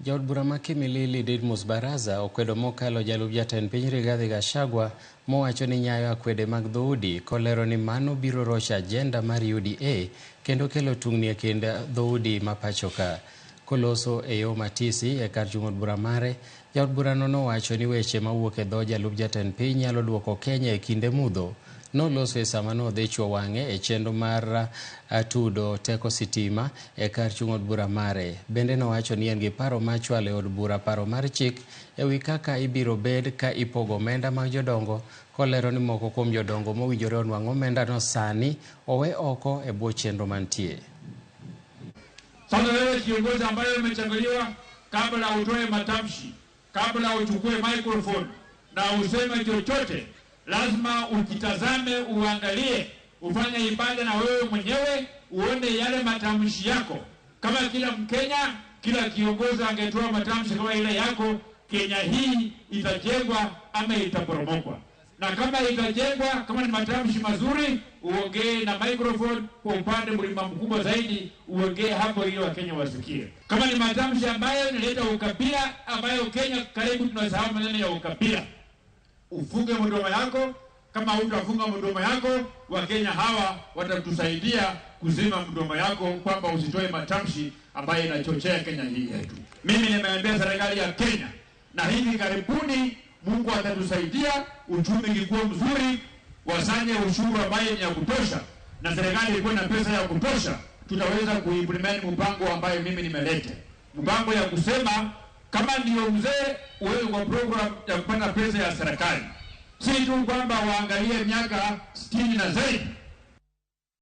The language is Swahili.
Jaod bura ma Kimilili Didmus Baraza okwedo mokalo jalup jatend piny Rigathi Gachagua mowacho ni nyayo akwede mag dhoudi kolero ni mano biro rocho ajenda mar UDA kendo kelo tungni e kind dhoudi ma pachoka. Koloso e yo matisi e kar jung'od bura mare, jaod burano nowacho ni weche mawuok e dho jalup jatend piny nyalo duoko Kenya e kinde mudho. Noloso e sama nodhi chwo wang'e e chenro mar tudo teko sitima e kar chung'od bura mare. Bende nowacho ni en gi paro mar chwalo e od bura paro mar chik e wi kaka ibiro bed ka ipogo omenda mag jodongo, kolero ni moko kuom jodongo mowinjore onwang' omendano sani owe oko e bwo chenro mantie. Sasa wewe kiongozi ambaye umechaguliwa, kabla utoe matamshi, kabla uchukue microphone na useme chochote, lazima ukitazame, uangalie, ufanye ibada na wewe mwenyewe, uone yale matamshi yako. Kama kila Mkenya, kila kiongozi angetoa matamshi kama ile yako, Kenya hii itajengwa ama itaporomokwa. Na kama itajengwa, kama ni matamshi mazuri, uongee na microphone kwa upande mlima mkubwa zaidi, uongee hapo ili Wakenya wasikie. Kama ni matamshi ambayo inaleta ukabila, ambayo Kenya karibu tunasahau maneno ya ukabila, ufunge mdomo yako. Kama hutafunga mdomo yako, Wakenya hawa watatusaidia kuzima mdomo yako, kwamba usitoe matamshi ambayo inachochea Kenya hii yetu. Mimi nimeambia serikali ya Kenya, na hivi karibuni Mungu atatusaidia, uchumi kikuwa mzuri, wasanye ushuru ambaye ni ya kutosha, na serikali ikuwe na pesa ya kutosha, tutaweza kuimplement mpango ambaye mimi nimeleta. Mpango ya kusema kama ndio mzee uwe kwa program ya kupata pesa ya serikali. Si tu kwamba waangalie miaka 60 na zaidi,